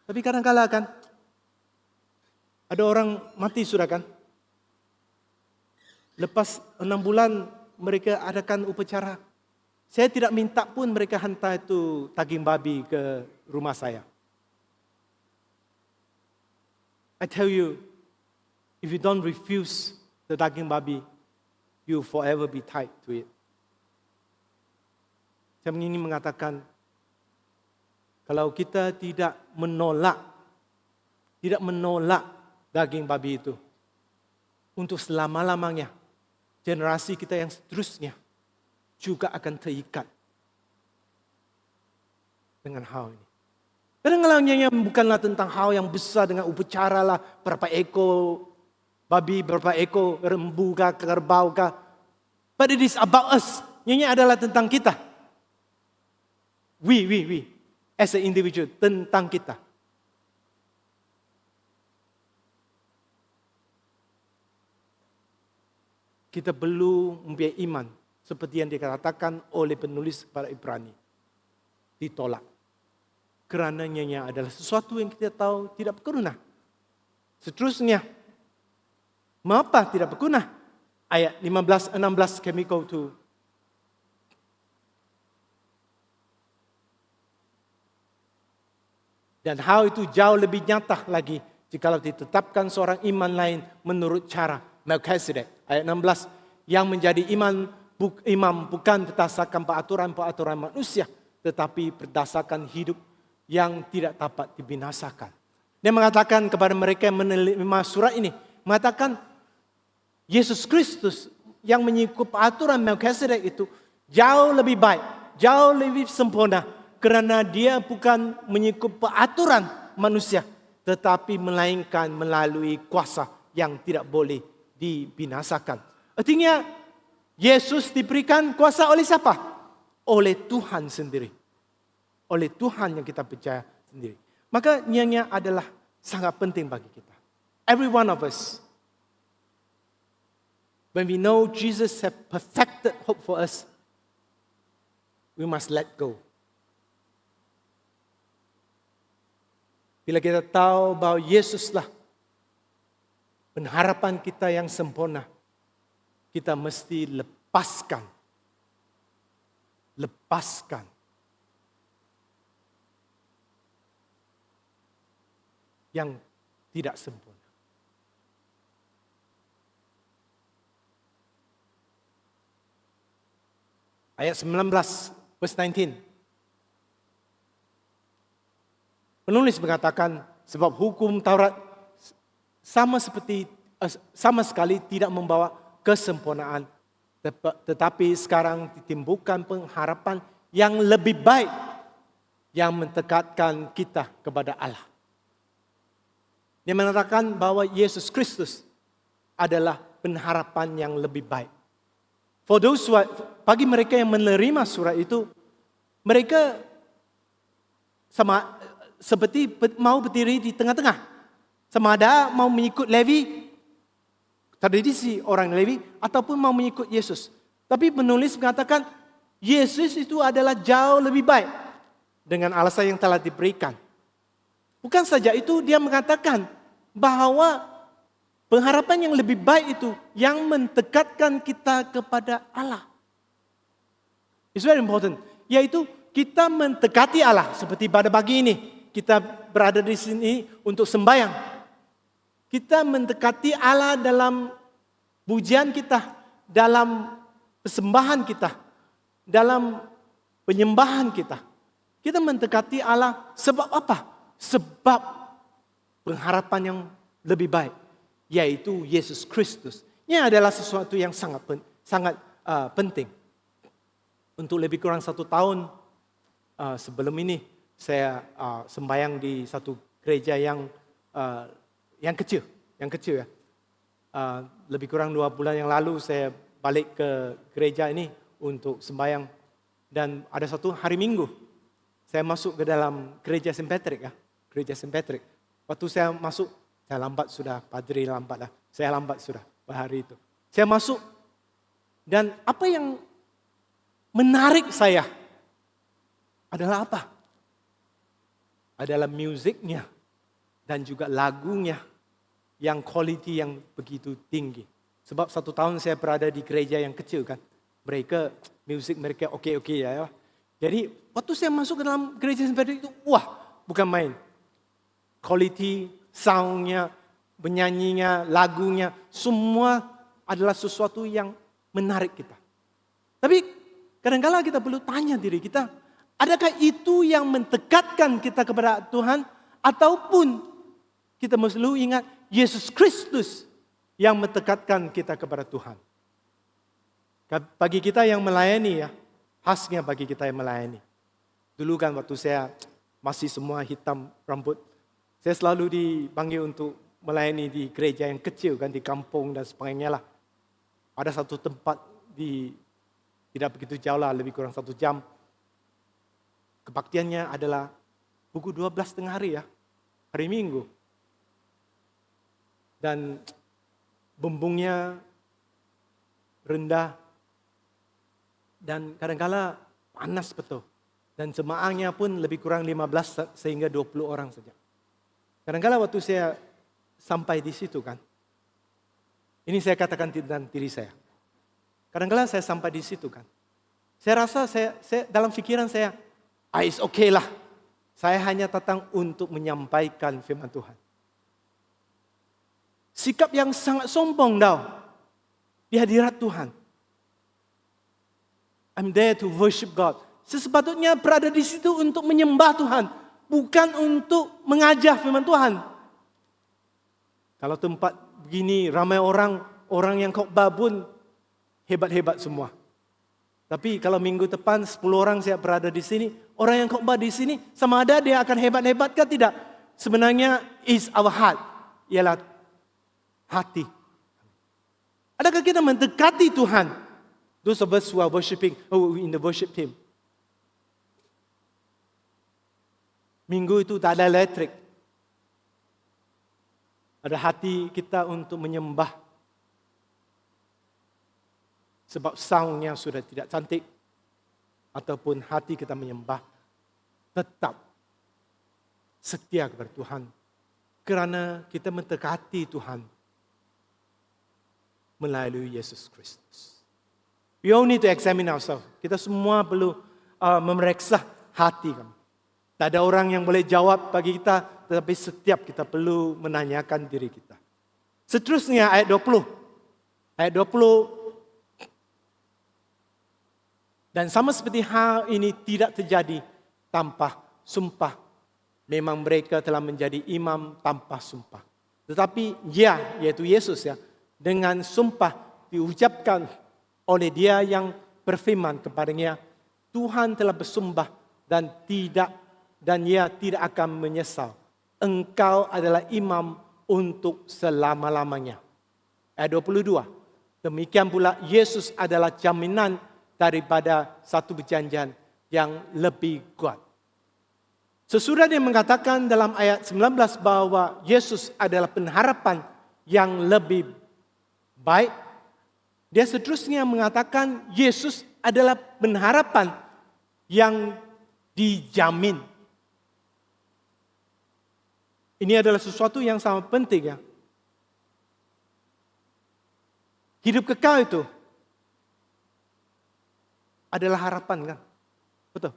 Tapi kadang-kadang kan, ada orang mati sudah kan. Lepas 6 bulan mereka adakan upacara. Saya tidak minta pun mereka hantar itu daging babi ke rumah saya. I tell you, if you don't refuse the daging babi, you will forever be tied to it. Saya ingin mengatakan, kalau kita tidak menolak daging babi itu untuk selama-lamanya, generasi kita yang seterusnya juga akan terikat dengan hal ini. Kadang-kadang yang bukanlah tentang hal yang besar dengan upacara lah, berapa ekor babi berapa ekor, rembu kah, kerbau kah. But it is about us. Ini adalah tentang kita. We. As an individual, tentang kita. Kita perlu mempunyai iman. Seperti yang dikatakan oleh penulis kepada Ibrani. Ditolak. Kerana ianya adalah sesuatu yang kita tahu tidak berguna. Seterusnya, mengapa tidak berguna? Ayat 15, 16 kami go to. Dan hal itu jauh lebih nyata lagi jikalau ditetapkan seorang iman lain menurut cara Melkisedek. Ayat 16, yang menjadi imam bukan berdasarkan peraturan manusia, tetapi berdasarkan hidup yang tidak dapat dibinasakan. Dia mengatakan kepada mereka yang menerima surat ini, mengatakan Yesus Kristus yang mengikut aturan Melkisedek itu jauh lebih baik, jauh lebih sempurna, kerana dia bukan mengikut peraturan manusia, tetapi melainkan melalui kuasa yang tidak boleh dibinasakan. Artinya Yesus diberikan kuasa oleh siapa? Oleh Tuhan sendiri. Oleh Tuhan yang kita percaya sendiri. Maka ianya adalah sangat penting bagi kita. Every one of us. When we know Jesus have perfected hope for us, we must let go. Bila kita tahu bahwa Yesuslah pengharapan kita yang sempurna, kita mesti lepaskan yang tidak sempurna. Ayat 19, verse 19. Penulis mengatakan, sebab hukum Taurat sama sekali tidak membawa kesempurnaan, tetapi sekarang ditimbulkan pengharapan yang lebih baik yang mendekatkan kita kepada Allah. Dia mengatakan bahwa Yesus Kristus adalah pengharapan yang lebih baik. Bagi mereka yang menerima surat itu, mereka seperti mau berdiri di tengah-tengah. Sama ada mau mengikut Levi, tradisi orang Levi, ataupun mau mengikut Yesus. Tapi penulis mengatakan Yesus itu adalah jauh lebih baik dengan alasan yang telah diberikan. Bukan saja itu, dia mengatakan bahwa pengharapan yang lebih baik itu yang mendekatkan kita kepada Allah. It's very important. Yaitu kita mendekati Allah seperti pada pagi ini. Kita berada di sini untuk sembahyang. Kita mendekati Allah dalam pujian kita, dalam persembahan kita, dalam penyembahan kita. Kita mendekati Allah sebab apa? Sebab pengharapan yang lebih baik, yaitu Yesus Kristus. Ini adalah sesuatu yang sangat penting. Untuk lebih kurang 1 tahun sebelum ini, saya sembahyang di satu gereja yang kecil ya. Lebih kurang 2 bulan yang lalu saya balik ke gereja ini untuk sembahyang, dan ada satu hari Minggu saya masuk ke dalam gereja St. Patrick ya, gereja St. Patrick. Waktu saya masuk, saya lambat sudah, padri lambat lah, saya lambat sudah hari itu. Saya masuk, dan apa yang menarik saya adalah apa? Adalah musiknya dan juga lagunya yang quality yang begitu tinggi. Sebab 1 tahun saya berada di gereja yang kecil kan. Musik mereka oke ya. Jadi waktu saya masuk ke dalam gereja seperti itu, wah, bukan main. Quality, soundnya, penyanyinya, lagunya, semua adalah sesuatu yang menarik kita. Tapi kadang-kala kita perlu tanya diri kita, adakah itu yang mendekatkan kita kepada Tuhan, ataupun kita mesti ingat Yesus Kristus yang mendekatkan kita kepada Tuhan. Bagi kita yang melayani ya, khasnya bagi kita yang melayani. Dulu kan waktu saya masih semua hitam rambut, saya selalu dipanggil untuk melayani di gereja yang kecil kan, di kampung dan sebagainya lah. Ada satu tempat tidak begitu jauh lah, lebih kurang 1 jam. Kebaktiannya adalah pukul 12 tengah hari ya, hari Minggu. Dan bumbungnya rendah dan kadang-kala panas betul. Dan jemaahnya pun lebih kurang 15 sehingga 20 orang saja. Kadang-kala waktu saya sampai di situ kan, ini saya katakan tentang diri saya. Kadang-kala saya sampai di situ kan, saya rasa saya dalam pikiran saya, it's okay lah. Saya hanya datang untuk menyampaikan firman Tuhan. Sikap yang sangat sombong di hadirat Tuhan. I'm there to worship God. Sepatutnya berada di situ untuk menyembah Tuhan, bukan untuk mengajar firman Tuhan. Kalau tempat begini ramai orang yang khotbah pun hebat-hebat semua. Tapi kalau minggu depan 10 orang saya berada di sini, orang yang khotbah di sini sama ada dia akan hebat-hebat kan tidak? Sebenarnya is our heart, ialah hati. Adakah kita mendekati Tuhan? Those of us who are worshiping, in the worship team. Minggu itu tak ada elektrik. Ada hati kita untuk menyembah. Sebab soundnya sudah tidak cantik. Ataupun hati kita menyembah. Tetap setia kepada Tuhan. Kerana kita mendekati Tuhan. Melalui Yesus Kristus. We all need to examine ourselves. Kita semua perlu memeriksa hati kami. Tak ada orang yang boleh jawab bagi kita, tetapi setiap kita perlu menanyakan diri kita. Seterusnya ayat 20. Ayat 20. Dan sama seperti hal ini tidak terjadi tanpa sumpah. Memang mereka telah menjadi imam tanpa sumpah. Tetapi yaitu Yesus dengan sumpah diucapkan oleh dia yang berfirman kepadanya, Tuhan telah bersumpah dan ia tidak akan menyesal. Engkau adalah imam untuk selama-lamanya. Ayat 22. Demikian pula Yesus adalah jaminan daripada satu perjanjian yang lebih kuat. Sesudah dia mengatakan dalam ayat 19 bahwa Yesus adalah pengharapan yang lebih baik, dia seterusnya mengatakan Yesus adalah pengharapan yang dijamin. Ini adalah sesuatu yang sangat penting ya. Hidup kekal itu adalah harapan kan? Betul.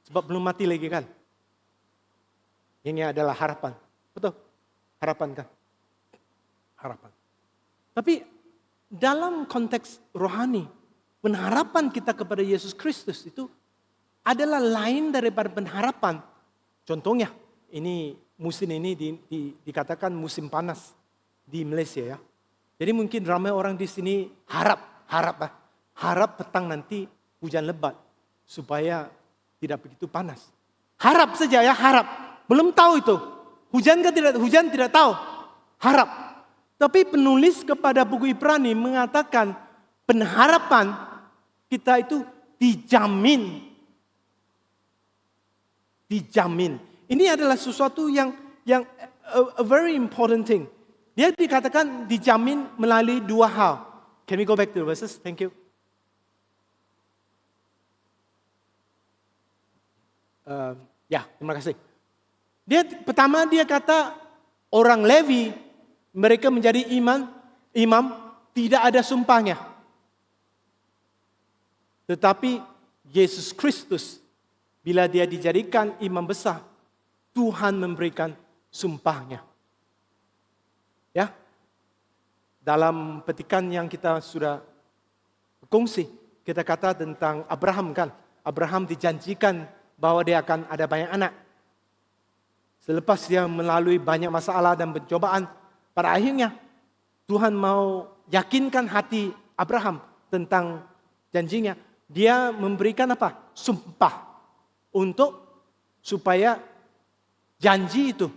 Sebab belum mati lagi kan? Ini adalah harapan. Betul. Harapan kan? Harapan. Tapi dalam konteks rohani, pengharapan kita kepada Yesus Kristus itu adalah lain daripada pengharapan. Contohnya, ini musim ini dikatakan musim panas di Malaysia ya. Jadi mungkin ramai orang di sini harap petang nanti hujan lebat supaya tidak begitu panas. Harap saja ya, harap. Belum tahu itu. Hujan tidak tahu. Harap. Tapi penulis kepada buku Ibrani mengatakan pengharapan kita itu dijamin. Dijamin. Ini adalah sesuatu yang a very important thing. Dia dikatakan dijamin melalui 2 hal. Can we go back to the verses? Thank you. Terima kasih. Pertama dia kata orang Levi mereka menjadi imam tidak ada sumpahnya. Tetapi Yesus Kristus bila dia dijadikan imam besar, Tuhan memberikan sumpahnya. Ya. Dalam petikan yang kita sudah kongsi, kita kata tentang Abraham kan. Abraham dijanjikan bahwa dia akan ada banyak anak. Selepas dia melalui banyak masalah dan pencobaan, pada akhirnya Tuhan mau yakinkan hati Abraham tentang janjinya. Dia memberikan apa? Sumpah. Supaya janji itu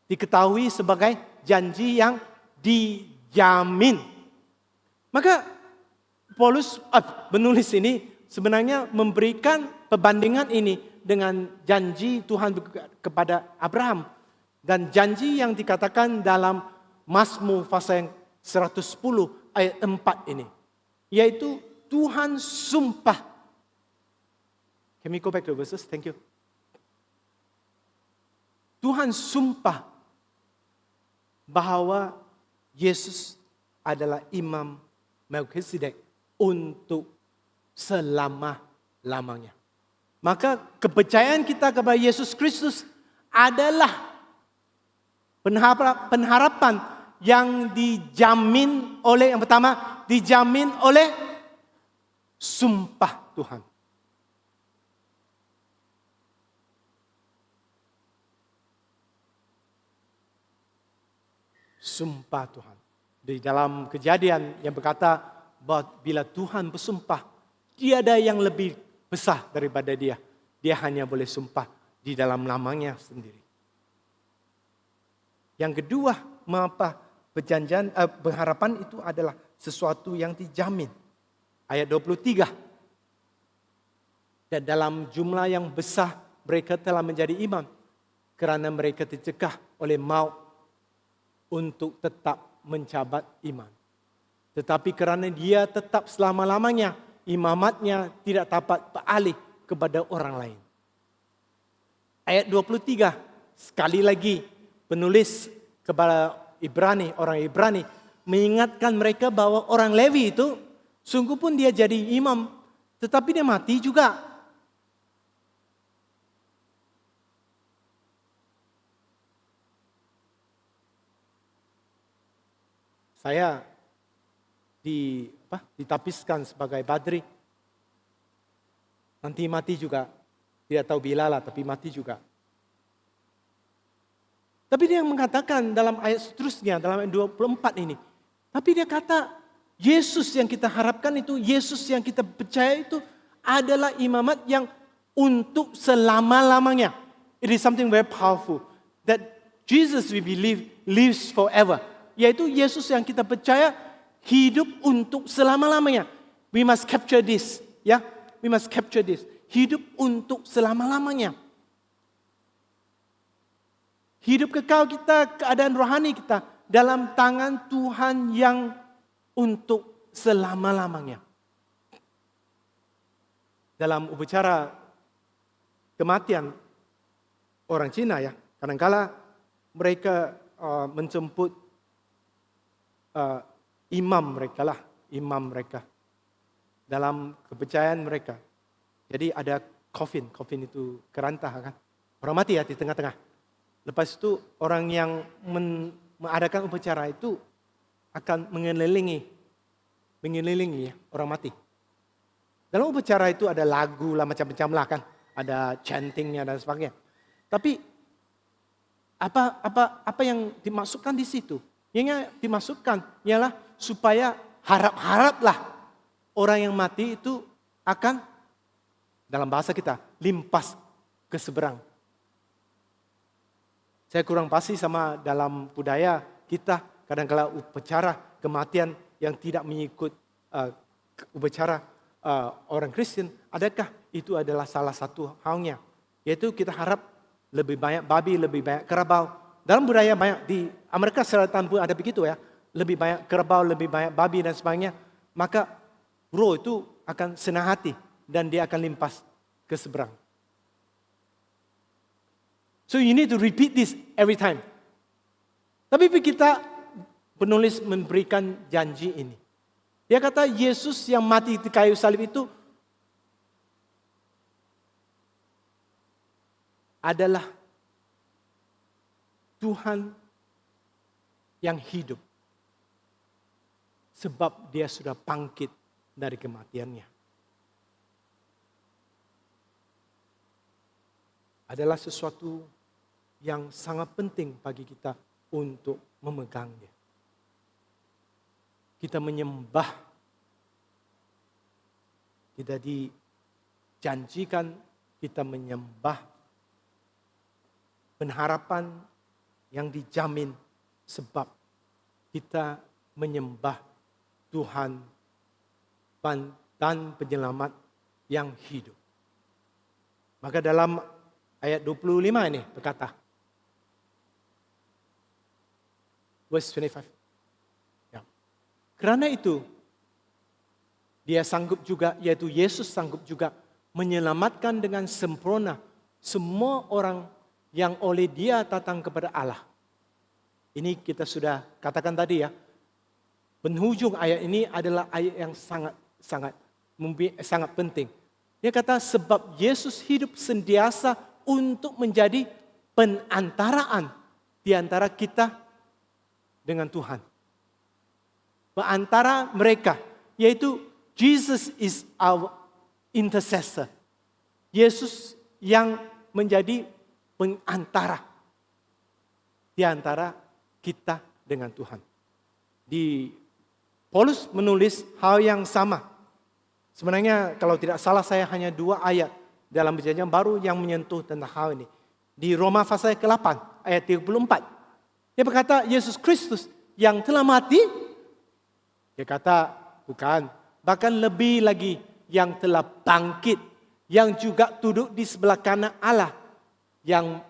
diketahui sebagai janji yang dijamin. Maka Paulus penulis ini sebenarnya memberikan perbandingan ini dengan janji Tuhan kepada Abraham. Dan janji yang dikatakan dalam Mazmur pasal yang 110 ayat 4 ini. Yaitu Tuhan sumpah. Can we go back to the verses? Thank you. Tuhan sumpah bahwa Yesus adalah imam Melkisedek untuk selama-lamanya. Maka kepercayaan kita kepada Yesus Kristus adalah pengharapan yang dijamin oleh, yang pertama, dijamin oleh sumpah Tuhan. Sumpah Tuhan. Di dalam Kejadian yang berkata bahwa bila Tuhan bersumpah, tiada yang lebih besar daripada dia. Dia hanya boleh sumpah di dalam namanya sendiri. Yang kedua, mengapa perjanjian pengharapan itu adalah sesuatu yang dijamin. Ayat 23. Dan dalam jumlah yang besar mereka telah menjadi imam kerana mereka dicegah oleh maut untuk tetap menjabat imam. Tetapi kerana dia tetap selama-lamanya, imamatnya tidak dapat beralih kepada orang lain. Ayat 23, sekali lagi penulis kepada orang Ibrani mengingatkan mereka bahwa orang Lewi itu sungguh pun dia jadi imam, tetapi dia mati juga. Saya ditapiskan sebagai badri. Nanti mati juga. Tidak tahu bila lah, tapi mati juga. Tapi dia mengatakan dalam ayat seterusnya, dalam ayat 24 ini. Tapi dia kata, Yesus yang kita harapkan itu, Yesus yang kita percaya itu adalah imamat yang untuk selama-lamanya. It is something very powerful. That Jesus we believe lives forever. Yaitu Yesus yang kita percaya hidup untuk selama-lamanya. We must capture this. Ya, we must capture this. Hidup untuk selama-lamanya. Hidup kekal kita, keadaan rohani kita dalam tangan Tuhan yang untuk selama-lamanya. Dalam upacara kematian orang Cina ya, kadang-kala mereka menjemput imam mereka dalam kepercayaan mereka. Jadi ada coffin itu kerantah kan. Orang mati ya di tengah-tengah. Lepas itu orang yang mengadakan upacara itu akan mengelilingi ya, orang mati. Dalam upacara itu ada lagu lah macam-macam lah kan, ada chantingnya dan sebagainya. Tapi apa yang dimasukkan di situ? Yang dimasukkan ialah supaya harap-haraplah orang yang mati itu akan, dalam bahasa kita, limpas ke seberang. Saya kurang pasti sama dalam budaya kita, kadang-kala upacara kematian yang tidak mengikut upacara orang Kristen, adakah itu adalah salah satu halnya? Yaitu kita harap lebih banyak babi, lebih banyak kerbau. Dalam budaya banyak di Amerika Selatan pun ada begitu ya. Lebih banyak kerbau, lebih banyak babi dan sebagainya. Maka roh itu akan senang hati dan dia akan limpas ke seberang. So you need to repeat this every time. Tapi kita penulis memberikan janji ini. Dia kata Yesus yang mati di kayu salib itu adalah Tuhan yang hidup. Sebab dia sudah bangkit dari kematiannya. Adalah sesuatu yang sangat penting bagi kita untuk memegangnya. Kita menyembah. Kita dijanjikan kita menyembah pengharapan yang dijamin sebab kita menyembah Tuhan dan penyelamat yang hidup. Maka dalam ayat 25 ini berkata, verse 25. Ya. Kerana itu, dia sanggup juga, yaitu Yesus sanggup juga menyelamatkan dengan sempurna semua orang yang oleh dia datang kepada Allah. Ini kita sudah katakan tadi ya. Penghujung ayat ini adalah ayat yang sangat penting. Dia kata sebab Yesus hidup sendiasa untuk menjadi penantaraan di antara kita dengan Tuhan. Antara mereka, yaitu Jesus is our intercessor. Yesus yang menjadi pengantara di antara kita dengan Tuhan. Paulus menulis hal yang sama. Sebenarnya kalau tidak salah saya hanya 2 ayat dalam perjanjian baru yang menyentuh tentang hal ini. Di Roma pasal ke-8 ayat 34. Dia berkata Yesus Kristus yang telah mati. Dia kata bukan. Bahkan lebih lagi yang telah bangkit. Yang juga duduk di sebelah kanan Allah. Yang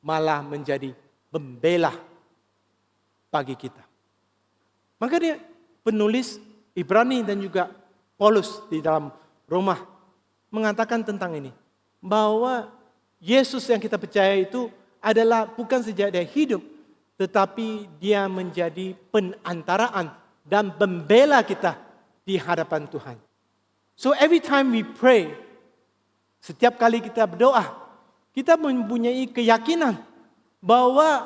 malah menjadi pembela bagi kita. Maka dia penulis Ibrani dan juga Paulus di dalam Roma mengatakan tentang ini. Bahwa Yesus yang kita percaya itu adalah bukan sejak dia hidup. Tetapi dia menjadi penantaraan dan pembela kita di hadapan Tuhan. So every time we pray, setiap kali kita berdoa, kita mempunyai keyakinan bahwa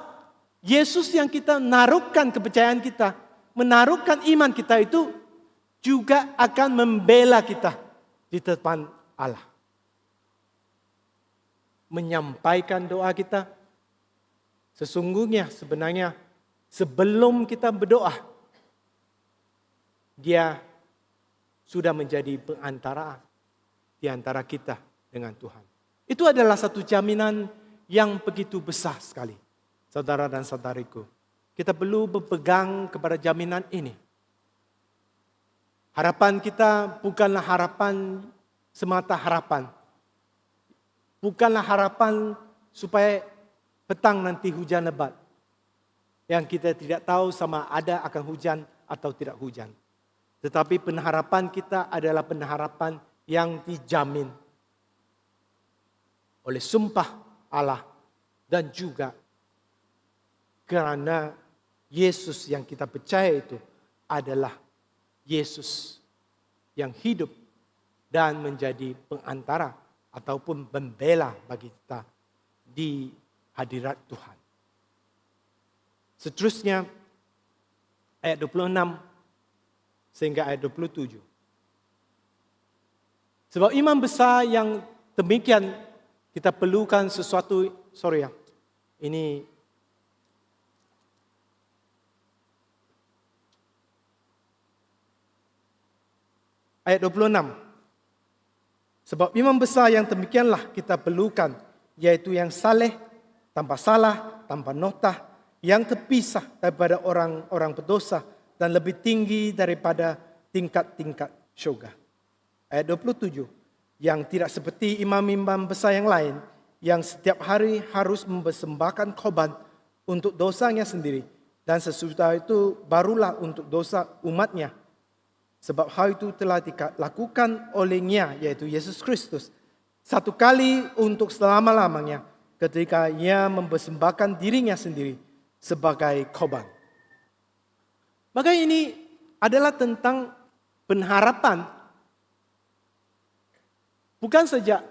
Yesus yang kita naruhkan kepercayaan kita, menaruhkan iman kita itu juga akan membela kita di depan Allah. Menyampaikan doa kita. Sesungguhnya sebenarnya sebelum kita berdoa, dia sudah menjadi pengantaraan di antara kita dengan Tuhan. Itu adalah satu jaminan yang begitu besar sekali. Saudara dan saudariku, kita perlu berpegang kepada jaminan ini. Harapan kita bukanlah harapan semata harapan. Bukanlah harapan supaya petang nanti hujan lebat. Yang kita tidak tahu sama ada akan hujan atau tidak hujan. Tetapi pengharapan kita adalah pengharapan yang dijamin oleh sumpah Allah dan juga karena Yesus yang kita percaya itu adalah Yesus yang hidup dan menjadi pengantara ataupun pembela bagi kita di hadirat Tuhan. Seterusnya ayat 26 sehingga ayat 27. Sebab imam besar yang demikian kita perlukan sesuatu, ini ayat 26. Sebab imam besar yang demikianlah kita perlukan, yaitu yang saleh, tanpa salah, tanpa notah, yang terpisah daripada orang-orang berdosa dan lebih tinggi daripada tingkat-tingkat syurga. Ayat 27. Yang tidak seperti imam-imam besar yang lain, yang setiap hari harus mempersembahkan korban untuk dosanya sendiri, dan sesudah itu barulah untuk dosa umatnya. Sebab hal itu telah dilakukan olehnya, yaitu Yesus Kristus, satu kali untuk selama-lamanya ketika ia mempersembahkan dirinya sendiri sebagai korban. Maka ini adalah tentang pengharapan. Bukan saja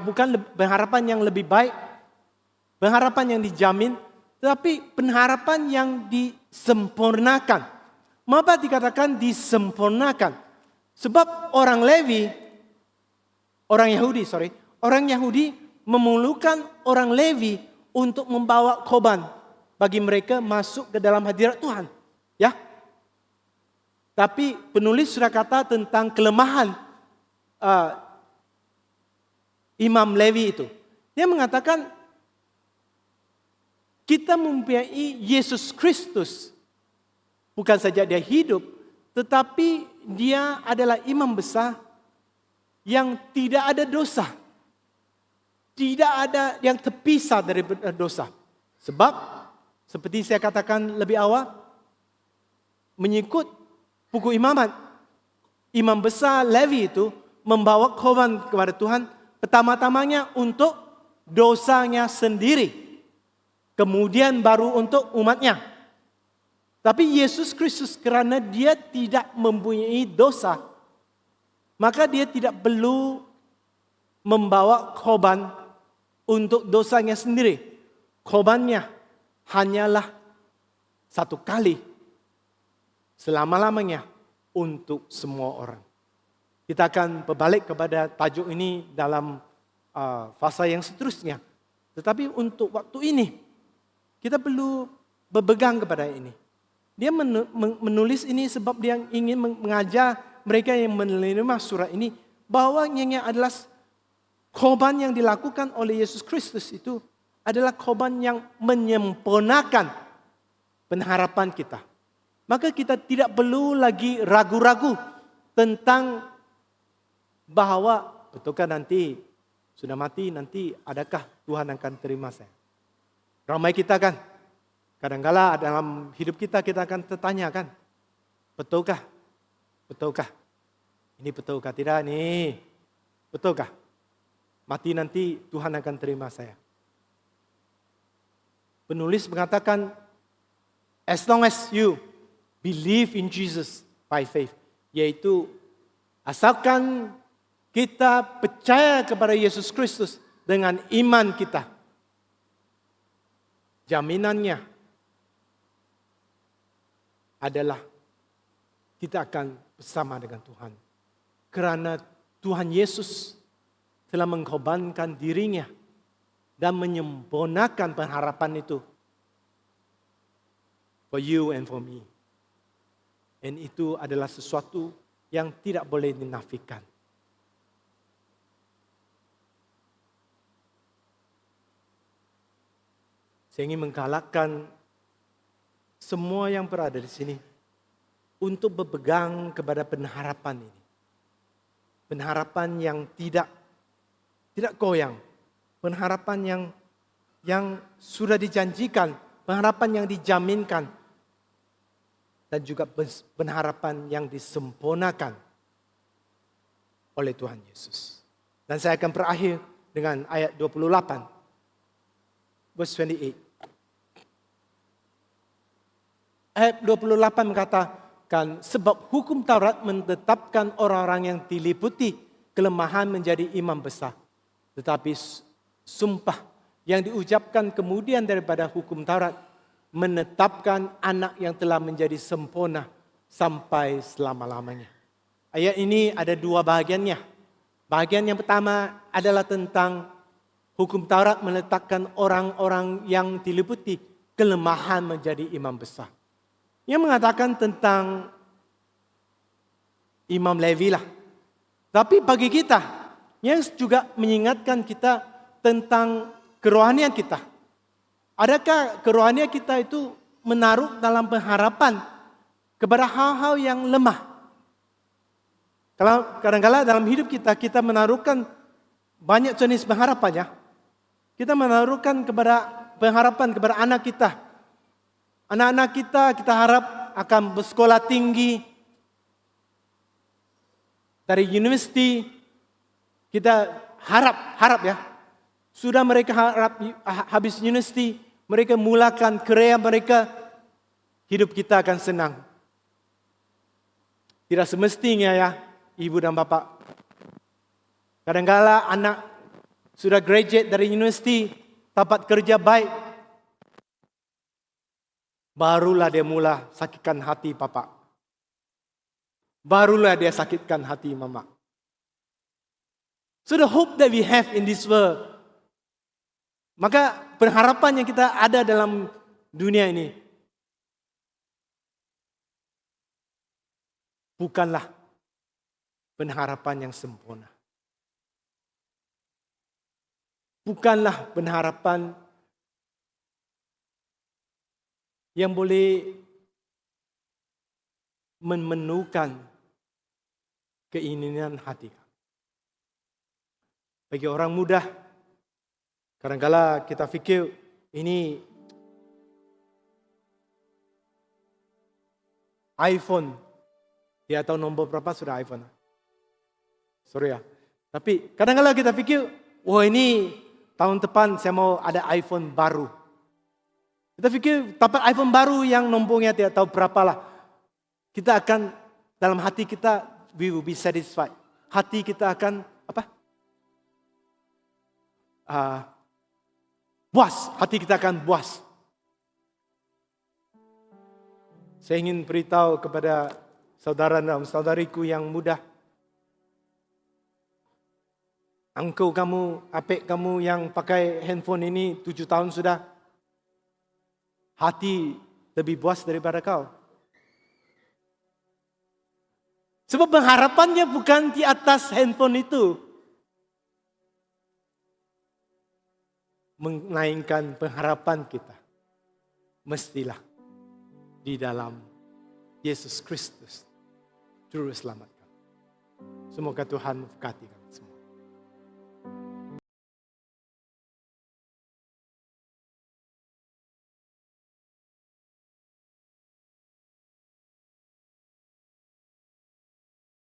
bukan pengharapan yang lebih baik, pengharapan yang dijamin, tetapi pengharapan yang disempurnakan. Mengapa dikatakan disempurnakan? Sebab orang Yahudi memerlukan orang Levi untuk membawa korban bagi mereka masuk ke dalam hadirat Tuhan. Ya. Tapi penulis sudah kata tentang kelemahan Imam Levi itu. Dia mengatakan kita mempunyai Yesus Kristus. Bukan saja dia hidup, tetapi dia adalah imam besar yang tidak ada dosa. Tidak ada yang terpisah dari dosa. Sebab, seperti saya katakan lebih awal, mengikut buku imamat, imam besar Levi itu membawa korban kepada Tuhan pertama-tamanya untuk dosanya sendiri. Kemudian baru untuk umatnya. Tapi Yesus Kristus kerana dia tidak mempunyai dosa, maka dia tidak perlu membawa korban untuk dosanya sendiri. Korbannya hanyalah satu kali selama-lamanya untuk semua orang. Kita akan berbalik kepada tajuk ini dalam fasa yang seterusnya. Tetapi untuk waktu ini, kita perlu berpegang kepada ini. Dia menulis ini sebab dia ingin mengajar mereka yang menerima surat ini bahwa ini adalah korban yang dilakukan oleh Yesus Kristus itu adalah korban yang menyempurnakan pengharapan kita. Maka kita tidak perlu lagi ragu-ragu tentang bahwa betulkah nanti sudah mati nanti adakah Tuhan akan terima saya. Ramai kita kan. Kadang-kala dalam hidup kita akan tertanya kan, betulkah? Betulkah? Ini betulkah? Tidak nih. Betulkah? Mati nanti Tuhan akan terima saya. Penulis mengatakan, as long as you believe in Jesus by faith, yaitu asalkan kita percaya kepada Yesus Kristus dengan iman kita, jaminannya adalah kita akan bersama dengan Tuhan. Kerana Tuhan Yesus telah mengkorbankan dirinya dan menyempurnakan pengharapan itu for you and for me. Dan itu adalah sesuatu yang tidak boleh dinafikan. Saya ingin menggalakkan semua yang berada di sini untuk berpegang kepada pengharapan ini. Pengharapan yang tidak goyang. Pengharapan yang sudah dijanjikan. Pengharapan yang dijaminkan. Dan juga pengharapan yang disempurnakan oleh Tuhan Yesus. Dan saya akan berakhir dengan ayat 28. Verse 28. Ayat 28 mengatakan, sebab hukum Taurat menetapkan orang-orang yang diliputi kelemahan menjadi imam besar. Tetapi sumpah yang diucapkan kemudian daripada hukum Taurat menetapkan anak yang telah menjadi sempurna sampai selama-lamanya. Ayat ini ada dua bahagiannya. Bahagian yang pertama adalah tentang hukum Taurat meletakkan orang-orang yang diliputi kelemahan menjadi imam besar. Yang mengatakan tentang Imam Levi lah. Tapi bagi kita, yang juga mengingatkan kita tentang kerohanian kita. Adakah kerohanian kita itu menaruh dalam pengharapan kepada hal-hal yang lemah? Kalau kadang-kadang dalam hidup kita menaruhkan banyak jenis pengharapan ya. Kita menaruhkan pengharapan kepada anak kita. Anak-anak kita harap akan bersekolah tinggi. Dari universiti, kita harap ya. Sudah mereka harap habis universiti, mereka mulakan kerja mereka, hidup kita akan senang. Tidak semestinya ya, ibu dan bapak. Kadang-kala anak sudah graduate dari universiti, dapat kerja baik. Barulah dia mula sakitkan hati papa. Barulah dia sakitkan hati mama. So the hope that we have in this world. Maka pengharapan yang kita ada dalam dunia ini. Bukanlah pengharapan yang sempurna. Bukanlah pengharapan yang boleh memenuhkan keinginan hati kamu. Bagi orang muda, kadang-kala kita fikir ini iPhone. Dia tahu nombor berapa sudah iPhone. Sorry ya. Tapi kadang-kala kita pikir, wah ini tahun depan saya mau ada iPhone baru. Kita pikir dapat iPhone baru yang nombornya tidak tahu berapa lah. Kita akan, dalam hati kita, we will be satisfied. Hati kita akan, puas. Hati kita akan puas. Saya ingin beritahu kepada saudara dan saudariku yang muda. Uncle kamu, apek kamu yang pakai handphone ini 7 tahun sudah. Hati lebih puas daripada kau. Sebab pengharapannya bukan di atas handphone itu. Menaikkan pengharapan kita. Mestilah di dalam Yesus Kristus, Juru Selamat kami. Semoga Tuhan memberkati kami semua.